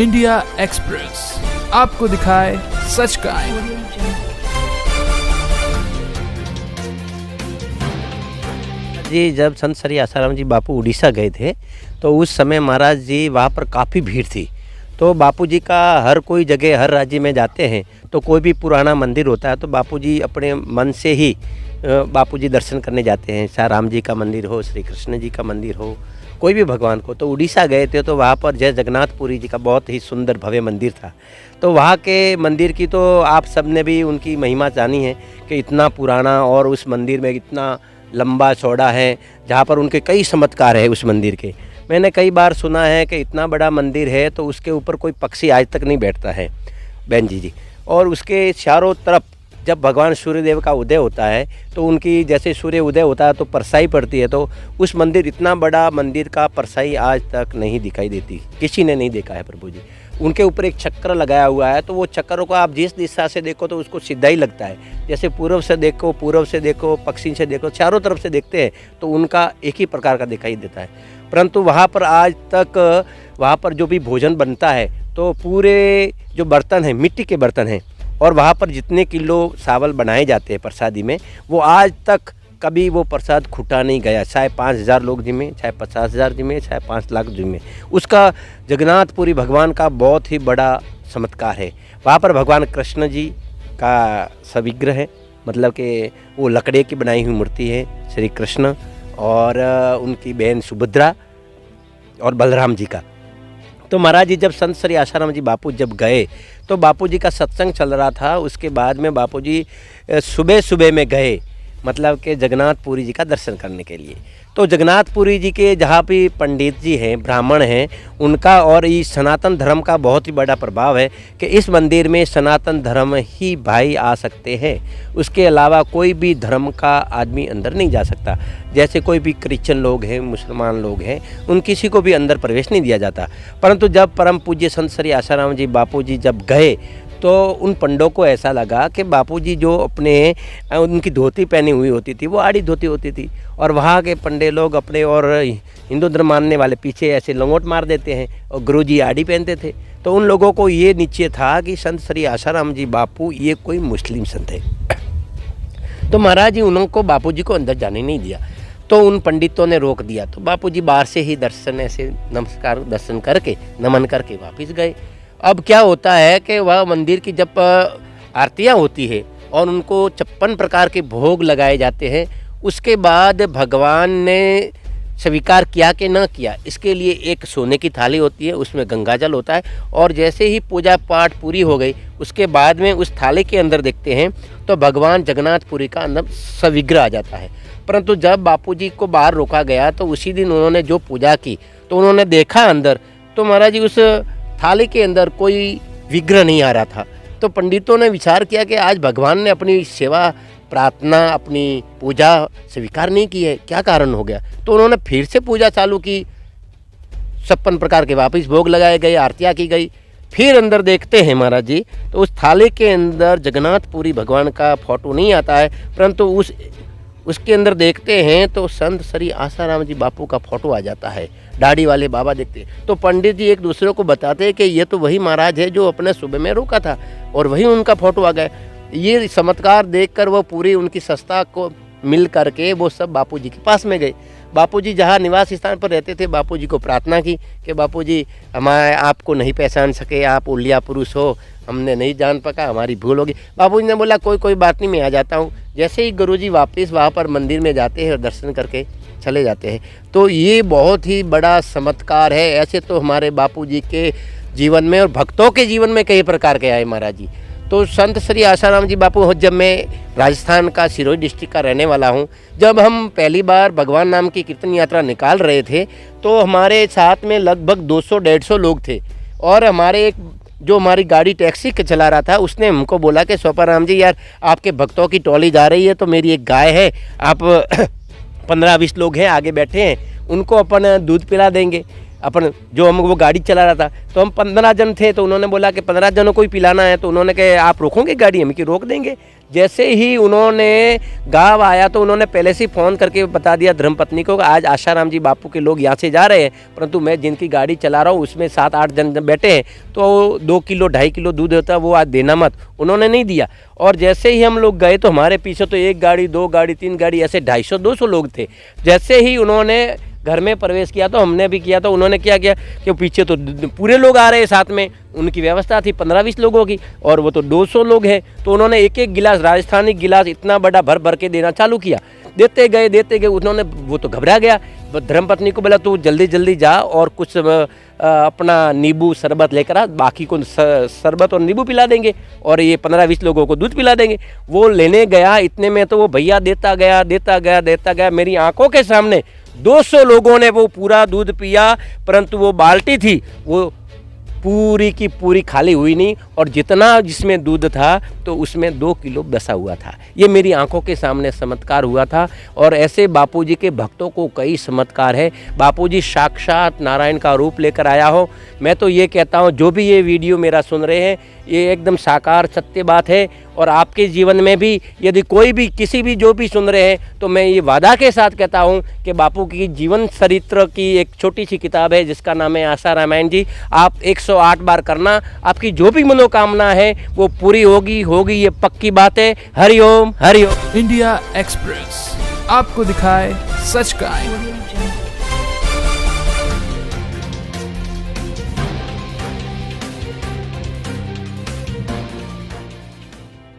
India express आपको दिखाए सच का आईना। जी, जब संत श्री आसाराम जी बापू उड़ीसा गए थे तो उस समय महाराज जी वहाँ पर काफ़ी भीड़ थी। तो बापू जी का हर कोई जगह हर राज्य में जाते हैं तो कोई भी पुराना मंदिर होता है तो बापू जी अपने मन से ही बापू जी दर्शन करने जाते हैं। चाहे राम जी का मंदिर हो, श्री कृष्ण जी का मंदिर हो, कोई भी भगवान को। तो उड़ीसा गए थे तो वहाँ पर जय जगन्नाथपुरी जी का बहुत ही सुंदर भव्य मंदिर था। तो वहाँ के मंदिर की तो आप सब ने भी उनकी महिमा जानी है कि इतना पुराना और उस मंदिर में इतना लंबा चौड़ा है, जहाँ पर उनके कई चमत्कार है उस मंदिर के। मैंने कई बार सुना है कि इतना बड़ा मंदिर है तो उसके ऊपर कोई पक्षी आज तक नहीं बैठता है बहन जी। और उसके चारों तरफ जब भगवान सूर्यदेव का उदय होता है तो उनकी जैसे सूर्य उदय होता है तो परछाई पड़ती है। तो उस मंदिर इतना बड़ा मंदिर का परछाई आज तक नहीं दिखाई देती, किसी ने नहीं देखा है प्रभु जी। उनके ऊपर एक चक्र लगाया हुआ है तो वो चक्र को आप जिस दिशा से देखो तो उसको सीधा ही लगता है। जैसे पूर्व से देखो, पश्चिम से देखो, चारों तरफ से देखते हैं तो उनका एक ही प्रकार का दिखाई देता है। परंतु वहाँ पर आज तक वहाँ पर जो भी भोजन बनता है तो पूरे जो बर्तन हैं मिट्टी के बर्तन हैं और वहाँ पर जितने किलो चावल बनाए जाते हैं प्रसादी में वो आज तक कभी वो प्रसाद खुटा नहीं गया। चाहे 5,000 लोग जिम्मे, चाहे 50,000 जिम्मे, चाहे 5 लाख जिम्मे, उसका जगन्नाथपुरी भगवान का बहुत ही बड़ा चमत्कार है। वहाँ पर भगवान कृष्ण जी का सविग्रह है, मतलब कि वो लकड़े की बनाई हुई मूर्ति है श्री कृष्ण और उनकी बहन सुभद्रा और बलराम जी का। तो महाराज जी जब संत श्री आसाराम जी बापू जब गए तो बापू जी का सत्संग चल रहा था। उसके बाद में बापू जी सुबह सुबह में गए, मतलब कि जगन्नाथपुरी जी का दर्शन करने के लिए। तो जगन्नाथपुरी जी के जहाँ भी पंडित जी हैं, ब्राह्मण हैं, उनका और इस सनातन धर्म का बहुत ही बड़ा प्रभाव है कि इस मंदिर में सनातन धर्म ही भाई आ सकते हैं, उसके अलावा कोई भी धर्म का आदमी अंदर नहीं जा सकता। जैसे कोई भी क्रिश्चियन लोग हैं, मुसलमान लोग हैं, उन किसी को भी अंदर प्रवेश नहीं दिया जाता। परंतु जब परम पूज्य संत श्री आसाराम जी बापू जी जब गए तो उन पंडों को ऐसा लगा कि बापूजी जो अपने उनकी धोती पहनी हुई होती थी वो आड़ी धोती होती थी और वहाँ के पंडे लोग अपने और हिंदू धर्म मानने वाले पीछे ऐसे लंगोट मार देते हैं और गुरुजी आड़ी पहनते थे। तो उन लोगों को ये निश्चय था कि संत श्री आसाराम जी बापू ये कोई मुस्लिम संत है। तो महाराज जी उनको बापूजी को अंदर जाने नहीं दिया। तो उन पंडितों ने रोक दिया। तो बापूजी बाहर से ही दर्शन करके नमन करके वापस गए। अब क्या होता है कि वह मंदिर की जब आरतियाँ होती है और उनको 56 प्रकार के भोग लगाए जाते हैं, उसके बाद भगवान ने स्वीकार किया कि न किया, इसके लिए एक सोने की थाली होती है, उसमें गंगाजल होता है और जैसे ही पूजा पाठ पूरी हो गई उसके बाद में उस थाली के अंदर देखते हैं तो भगवान जगन्नाथपुरी का अंदर सविग्रह आ जाता है। परंतु जब बापूजी को बाहर रोका गया तो उसी दिन उन्होंने जो पूजा की तो उन्होंने देखा अंदर, तो महाराज जी उस थाली के अंदर कोई विग्रह नहीं आ रहा था। तो पंडितों ने विचार किया कि आज भगवान ने अपनी सेवा, प्रार्थना, अपनी पूजा स्वीकार नहीं की है, क्या कारण हो गया। तो उन्होंने फिर से पूजा चालू की, 56 प्रकार के वापस भोग लगाए गए, आरतियाँ की गई। फिर अंदर देखते हैं महाराज जी तो उस थाली के अंदर जगन्नाथपुरी भगवान का फोटो नहीं आता है, परंतु उसके अंदर देखते हैं तो संत श्री आसाराम जी बापू का फोटो आ जाता है, दाढ़ी वाले बाबा देखते हैं। तो पंडित जी एक दूसरे को बताते हैं कि ये तो वही महाराज है जो अपने सुबह में रोका था और वही उनका फोटो आ गया। ये चमत्कार देखकर वो पूरी उनकी संस्था को मिल करके वो सब बापूजी के पास में गए। बापूजी जहाँ निवास स्थान पर रहते थे बापूजी को प्रार्थना की कि बापूजी हमारे आपको नहीं पहचान सके, आप उलिया पुरुष हो, हमने नहीं जान पका, हमारी भूल होगी। बापूजी ने बोला कोई बात नहीं, मैं आ जाता हूँ। जैसे ही गुरुजी वापस वहाँ पर मंदिर में जाते हैं और दर्शन करके चले जाते हैं। तो ये बहुत ही बड़ा चमत्कार है। ऐसे तो हमारे बापूजी के जीवन में और भक्तों के जीवन में कई प्रकार के आए महाराज जी। तो संत श्री आसाराम जी बापू, जब मैं राजस्थान का सिरोही डिस्ट्रिक्ट का रहने वाला हूँ, जब हम पहली बार भगवान नाम की कीर्तन यात्रा निकाल रहे थे तो हमारे साथ में लगभग 200-150 लोग थे और हमारे एक जो हमारी गाड़ी टैक्सी के चला रहा था उसने हमको बोला कि सोपाराम जी यार आपके भक्तों की टोली जा रही है तो मेरी एक गाय है, आप 15-20 लोग हैं आगे बैठे हैं, उनको अपन दूध पिला देंगे। अपन जो हम वो गाड़ी चला रहा था तो हम 15 जन थे। तो उन्होंने बोला कि 15 जनों को ही पिलाना है। तो उन्होंने कहा आप रोकोगे गाड़ी, हम कि रोक देंगे। जैसे ही उन्होंने गाँव आया तो उन्होंने पहले से फ़ोन करके बता दिया धर्मपत्नी को कि आज आशाराम जी बापू के लोग यहाँ से जा रहे हैं, परंतु मैं जिनकी गाड़ी चला रहा हूँ उसमें 7-8 जन बैठे हैं, तो 2 किलो 2.5 किलो दूध होता है वो आज देना मत। उन्होंने नहीं दिया। और जैसे ही हम लोग गए तो हमारे पीछे तो 1 गाड़ी 2 गाड़ी 3 गाड़ी ऐसे 250-200 लोग थे। जैसे ही उन्होंने घर में प्रवेश किया तो हमने भी किया, तो उन्होंने क्या किया कि पीछे तो पूरे लोग आ रहे हैं साथ में, उनकी व्यवस्था थी 15-20 लोगों की और वो तो 200 लोग हैं, तो उन्होंने एक गिलास राजस्थानी गिलास इतना बड़ा भर भर के देना चालू किया। देते गए उन्होंने, वो तो घबरा गया। धर्मपत्नी को बोला तू जल्दी जल्दी जा और कुछ अपना नींबू शरबत लेकर आ, बाकी को शरबत और नींबू पिला देंगे और ये 15-20 लोगों को दूध पिला देंगे। वो लेने गया, इतने में तो वो भैया देता गया। मेरी आंखों के सामने 200 लोगों ने वो पूरा दूध पिया, परंतु वो बाल्टी थी वो पूरी की पूरी खाली हुई नहीं और जितना जिसमें दूध था तो उसमें 2 किलो बसा हुआ था। ये मेरी आंखों के सामने चमत्कार हुआ था। और ऐसे बापूजी के भक्तों को कई चमत्कार है। बापूजी साक्षात नारायण का रूप लेकर आया हो। मैं तो ये कहता हूँ जो भी ये वीडियो मेरा सुन रहे हैं ये एकदम साकार सत्य बात है। और आपके जीवन में भी यदि कोई भी किसी भी जो भी सुन रहे हैं तो मैं ये वादा के साथ कहता हूँ कि बापू की जीवन चरित्र की एक छोटी सी किताब है जिसका नाम है आशा रामायण जी। आप 108 बार करना, आपकी जो भी मनोकामना है वो पूरी होगी, ये पक्की बात है। हरिओम हरिओम। इंडिया एक्सप्रेस आपको दिखाए सच का।